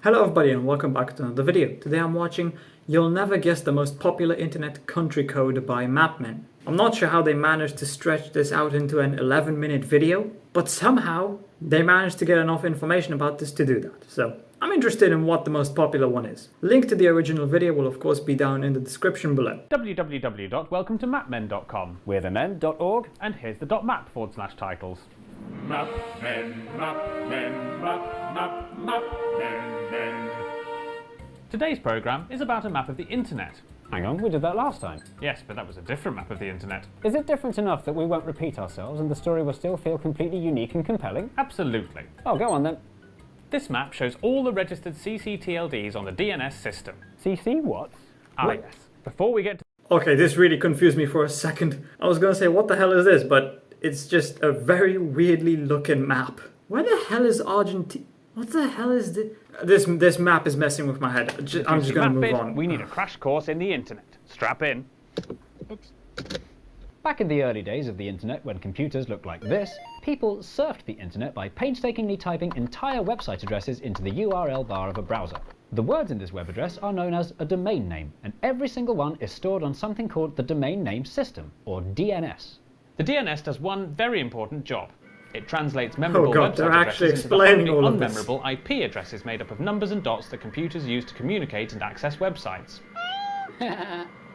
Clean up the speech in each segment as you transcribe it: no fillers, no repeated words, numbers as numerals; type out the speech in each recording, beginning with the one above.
Hello everybody and welcome back to another video. Today I'm watching You'll Never Guess the Most Popular Internet Country Code by Mapmen. I'm not sure how they managed to stretch this out into an 11-minute video, but somehow they managed to get enough information about this to do that. So I'm interested in what the most popular one is. Link to the original video will of course be down in the description below. www.welcometomapmen.com. We're the men.org, and here's the .map/titles. Mapmen, mapmen, mapmen. Today's programme is about a map of the internet. Hang on, we did that last time. Yes, but that was a different map of the internet. Is it different enough that we won't repeat ourselves and the story will still feel completely unique and compelling? Absolutely. Oh, go on then. This map shows all the registered CCTLDs on the DNS system. CC what? Yes. Before we get to... Okay, this really confused me for a second. I was gonna say what the hell is this, but it's just a very weirdly looking map. Where the hell is Argentina? What the hell is this? This map is messing with my head. I'm just gonna move on. We need a crash course in the internet. Strap in. Oops. Back in the early days of the internet, when computers looked like this, people surfed the internet by painstakingly typing entire website addresses into the URL bar of a browser. The words in this web address are known as a domain name, and every single one is stored on something called the Domain Name System, or DNS. The DNS does one very important job. It translates memorable website they're actually addresses explaining into the all of this. unmemorable IP addresses made up of numbers and dots that computers use to communicate and access websites.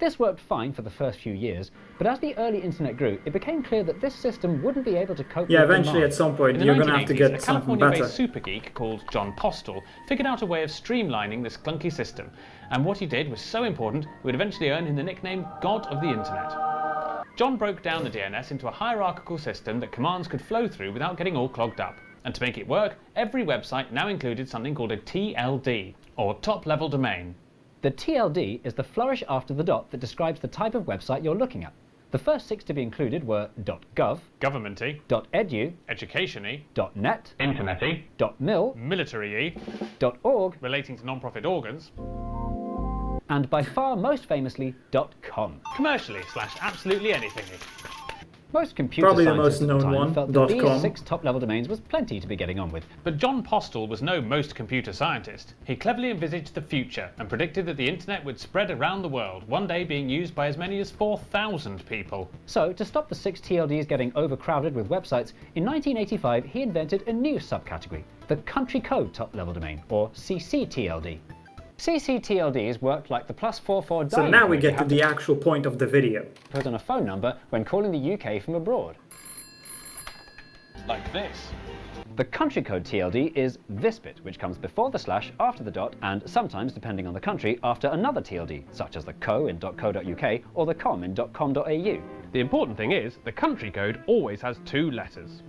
This worked fine for the first few years, but as the early internet grew, it became clear that this system wouldn't be able to cope Yeah, with eventually demand. at some point In the you're gonna have to 1980s, get a something California-based better. super geek called John Postel figured out a way of streamlining this clunky system, and what he did was so important it would eventually earn him the nickname God of the Internet. John broke down the DNS into a hierarchical system that commands could flow through without getting all clogged up. And to make it work, every website now included something called a TLD, or top-level domain. The TLD is the flourish after the dot that describes the type of website you're looking at. The first 6 to be included were .gov, Government-y, .edu, education-y, .net, internet-y, .mil, military-y, .org, relating to non-profit organs, and by far most famously, .com. commercially / absolutely anything-y. Most computer Probably the scientists most at the known time one, felt that these .com. 6 top-level domains was plenty to be getting on with. But John Postel was no most computer scientist. He cleverly envisaged the future and predicted that the internet would spread around the world, one day being used by as many as 4,000 people. So, to stop the 6 TLDs getting overcrowded with websites, in 1985 he invented a new subcategory, the Country Code Top-Level Domain, or CCTLD. CCTLDs work like the +44 So dialing now we code get you to have the actual point of the video. put on a phone number when calling the UK from abroad. Like this. The country code TLD is this bit, which comes before the slash, after the dot, and sometimes, depending on the country, after another TLD, such as the co in .co.uk or the com in .com.au. The important thing is, the country code always has 2 letters.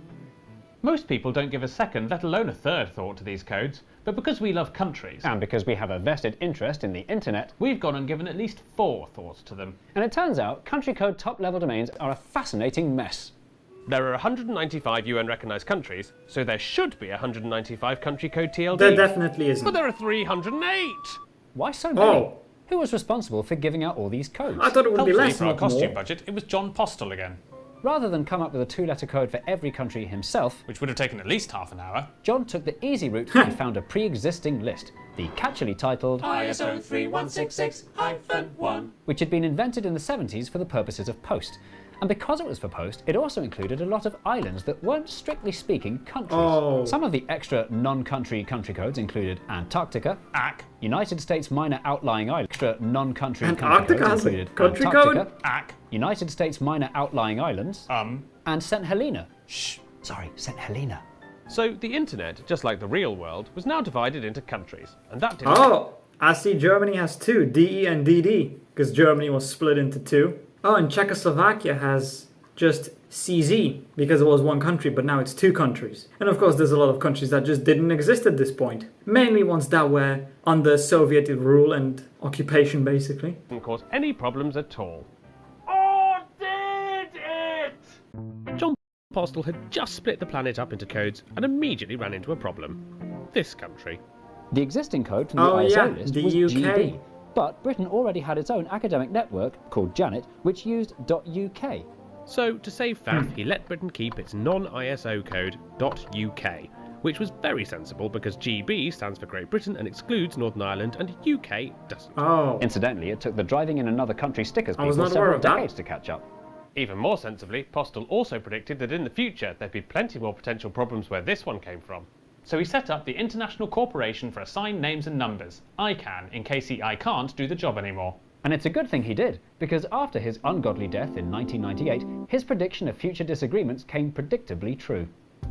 Most people don't give a second, let alone a third thought to these codes, but because we love countries, And because we have a vested interest in the internet, we've gone and given at least 4 thoughts to them. and it turns out country code top-level domains are a fascinating mess. There are 195 UN recognised countries, so there should be 195 country code TLDs. There definitely isn't. But there are 308! Why so many? Oh. Who was responsible for giving out all these codes? I thought it would be Helpfully less, for our not costume more. budget, it was John Postel again, Rather than come up with a 2-letter code for every country himself, which would have taken at least half an hour. John took the easy route and found a pre-existing list, the catchily titled ISO 3166-1, which had been invented in the 70s for the purposes of post. And because it was for post, it also included a lot of islands that weren't strictly speaking countries. Oh. Some of the extra non-country country codes included Antarctica, Ac, United States Minor Outlying Islands, extra non-country country Antarctica codes has a included country Antarctica, code? ac, United States Minor Outlying Islands, and St. Helena. shh. Sorry, St. Helena. So the internet, just like the real world, was now divided into countries, and that didn't... Oh, I see Germany has 2, DE and DD, because Germany was split into 2. Oh, and Czechoslovakia has just CZ, because it was one country, but now it's 2 countries. And of course, there's a lot of countries that just didn't exist at this point. Mainly ones that were under Soviet rule and occupation, basically. cause any problems at all. Oh, did it! John Postel had just split the planet up into codes and immediately ran into a problem. This country. The existing code from the Oh, ISO yeah, list the was UK. GB. But Britain already had its own academic network, called Janet, which used .uk. So, to save faff, he let Britain keep its non-ISO code .uk, which was very sensible because GB stands for Great Britain and excludes Northern Ireland, and UK doesn't. Oh. Incidentally, it took the driving in another country stickers I was people not aware several of that. decades to catch up. Even more sensibly, Postel also predicted that in the future there'd be plenty more potential problems where this one came from. So he set up the International Corporation for Assigned Names and Numbers, ICANN, in case I can't do the job anymore. And it's a good thing he did, because after his ungodly death in 1998, his prediction of future disagreements came predictably true.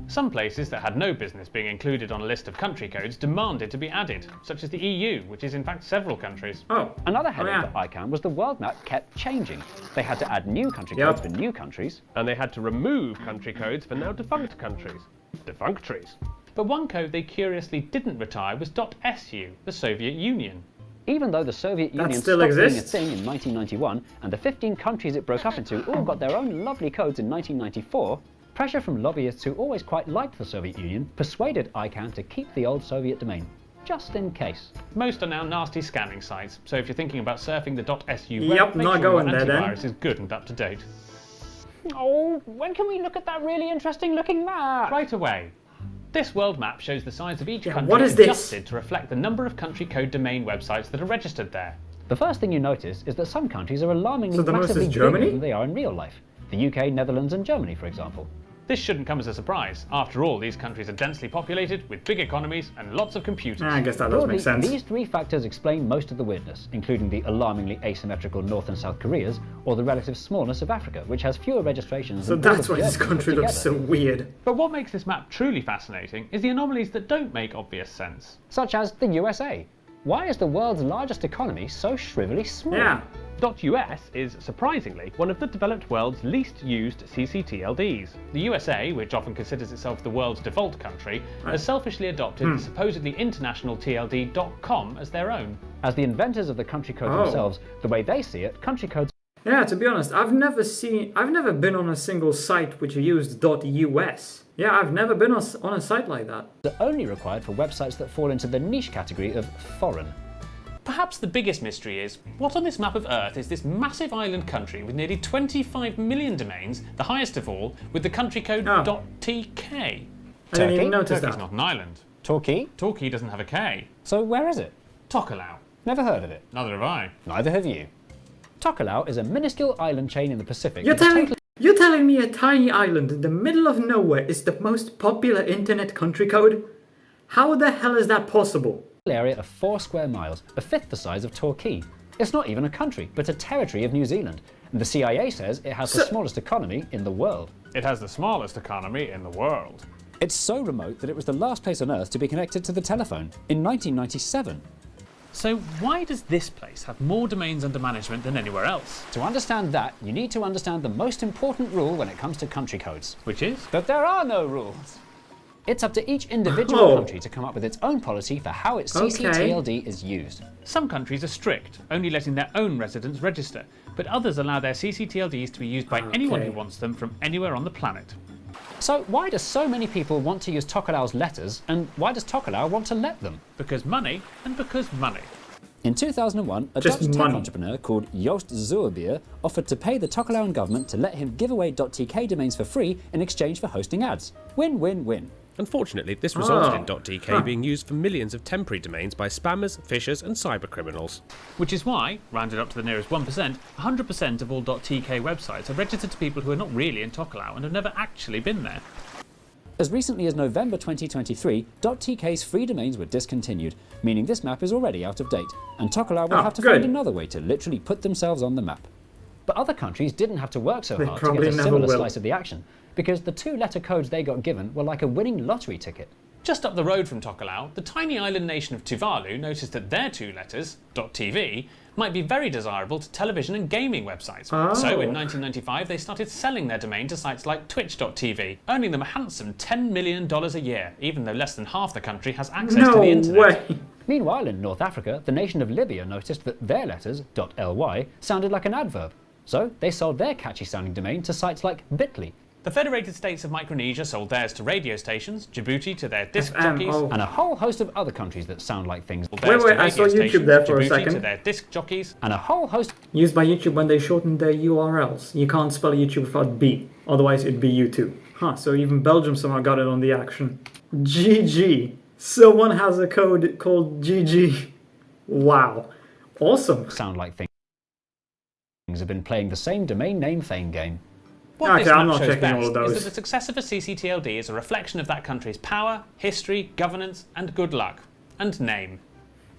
Some places that had no business being included on a list of country codes demanded to be added, such as the EU, which is in fact several countries. Oh. Another headache yeah. for ICANN was the world map kept changing. They had to add new country codes for new countries. And they had to remove country codes for now defunct countries. Defunctories. But one code they curiously didn't retire was .su, the Soviet Union. Even though the Soviet Union still stopped being a exists? thing in 1991, and the 15 countries it broke up into all got their own lovely codes in 1994, pressure from lobbyists who always quite liked the Soviet Union persuaded ICANN to keep the old Soviet domain, just in case. Most are now nasty scamming sites, so if you're thinking about surfing the .su Yep, web, make not sure going your there then. antivirus is good and up to date. Oh, when can we look at that really interesting looking map? Right away. This world map shows the size of each country what is this? adjusted to reflect the number of country code domain websites that are registered there. The first thing you notice is that some countries are alarmingly So the most massively is bigger Germany? than they are in real life. The UK, Netherlands and Germany, for example. This shouldn't come as a surprise. After all, these countries are densely populated, with big economies and lots of computers. I guess that does Broadly, make sense. these three factors explain most of the weirdness, including the alarmingly asymmetrical North and South Koreas, or the relative smallness of Africa, which has fewer registrations So than all that's of why the this Earth put country looks so together. weird. But what makes this map truly fascinating is the anomalies that don't make obvious sense. Such as the USA. Why is the world's largest economy so shrivelly small? Yeah. .us is, surprisingly, one of the developed world's least used CCTLDs. The USA, which often considers itself the world's default country, has selfishly adopted the supposedly international TLD .com as their own. As the inventors of the country code Oh. themselves, the way they see it, country codes Yeah, to be honest, I've never been on a single site which used .us. Yeah, I've never been on a site like that. are only required for websites that fall into the niche category of foreign. Perhaps the biggest mystery is, what on this map of Earth is this massive island country with nearly 25 million domains, the highest of all, with the country code Oh. .tk? I didn't Turkey? even notice Turkey's that. not an island. Torquay? Torquay doesn't have a K. So where is it? Tokelau. Never heard of it. Neither have I. Neither have you. Tokelau is a minuscule island chain in the Pacific. You're with a telling, you're telling me a tiny island in the middle of nowhere is the most popular internet country code? How the hell is that possible? area of 4 square miles, a fifth the size of Torquay. It's not even a country, but a territory of New Zealand. And the CIA says it has the smallest economy in the world. It has the smallest economy in the world. It's so remote that it was the last place on Earth to be connected to the telephone in 1997. So why does this place have more domains under management than anywhere else? To understand that, you need to understand the most important rule when it comes to country codes. Which is? That there are no rules. It's up to each individual Oh. country to come up with its own policy for how its CCTLD is used. Some countries are strict, only letting their own residents register, but others allow their CCTLDs to be used by anyone who wants them from anywhere on the planet. So why do so many people want to use Tokelau's letters, and why does Tokelau want to let them? Because money, and because money. In 2001, a Just Dutch tech money. entrepreneur called Joost Zuurbier offered to pay the Tokelauan government to let him give away .tk domains for free in exchange for hosting ads. Win-win-win. Unfortunately, this resulted in Oh. .tk being used for millions of temporary domains by spammers, phishers and cybercriminals. Which is why, rounded up to the nearest 1%, 100% of all .tk websites are registered to people who are not really in Tokelau and have never actually been there. As recently as November 2023, .tk's free domains were discontinued, meaning this map is already out of date, and Tokelau will Oh, have to good. find another way to literally put themselves on the map. But other countries didn't have to work so They hard to probably get a never similar will. slice of the action, because the 2-letter codes they got given were like a winning lottery ticket. Just up the road from Tokelau, the tiny island nation of Tuvalu noticed that their 2 letters, .tv, might be very desirable to television and gaming websites. Oh. So in 1995 they started selling their domain to sites like twitch.tv, earning them a handsome $10 million a year, even though less than half the country has access to No the internet. way. Meanwhile, in North Africa, the nation of Libya noticed that their letters, .ly, sounded like an adverb. So they sold their catchy sounding domain to sites like Bitly, The Federated States of Micronesia sold theirs to radio stations, Djibouti to their disc FM, jockeys, oh. and a whole host of other countries that sound like things, theirs Wait, to I saw radio YouTube stations, there for a Djibouti second. to their disc jockeys, and a whole host Used by YouTube when they shorten their URLs. You can't spell YouTube without B, otherwise it'd be YouTube. Huh, so even Belgium somehow got it on the action. GG. Someone has a code called GG. Wow. Awesome. sound like things have been playing the same domain name fame game. What this Okay, I'm map not shows checking all best of those. is that the success of a CCTLD is a reflection of that country's power, history, governance, and good luck. And name.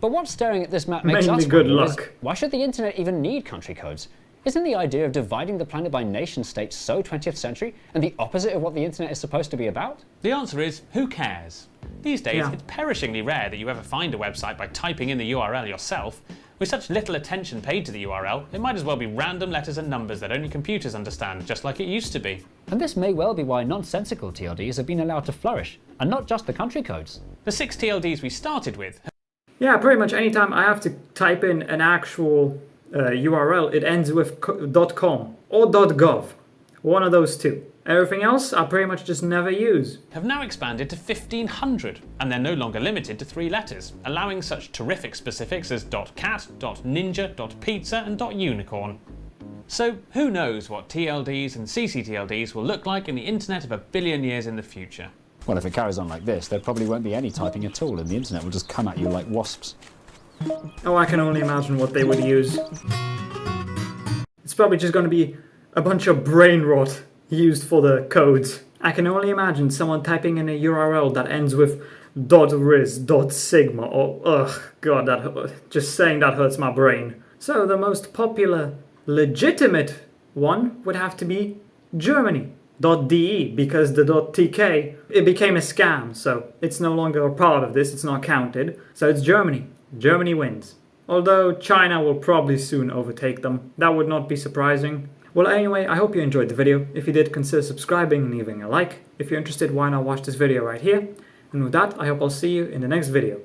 But what staring at this map makes Mainly us good wonder is, luck. why should the internet even need country codes? Isn't the idea of dividing the planet by nation states so 20th century and the opposite of what the internet is supposed to be about? The answer is, who cares? These days, Yeah. it's perishingly rare that you ever find a website by typing in the URL yourself. With such little attention paid to the URL, it might as well be random letters and numbers that only computers understand, just like it used to be. And this may well be why nonsensical TLDs have been allowed to flourish, and not just the country codes. The 6 TLDs we started with Yeah, pretty much anytime I have to type in an actual URL, it ends with .com or .gov. One of those two. Everything else I pretty much just never use. have now expanded to 1,500, and they're no longer limited to 3 letters, allowing such terrific specifics as .cat, .ninja, .pizza, and .unicorn. So who knows what TLDs and CCTLDs will look like in the internet of a billion years in the future. Well, if it carries on like this, there probably won't be any typing at all, and the internet will just come at you like wasps. Oh, I can only imagine what they would use. It's probably just going to be a bunch of brain rot used for the codes. I can only imagine someone typing in a URL that ends with .riz, .sigma, or ugh, god, just saying that hurts my brain. So the most popular, legitimate one would have to be Germany. .de, because the .tk, it became a scam, so it's no longer a part of this, it's not counted. So it's Germany. Germany wins. Although China will probably soon overtake them. That would not be surprising. Well, anyway, I hope you enjoyed the video. If you did, consider subscribing and leaving a like. If you're interested, why not watch this video right here? And with that, I hope I'll see you in the next video.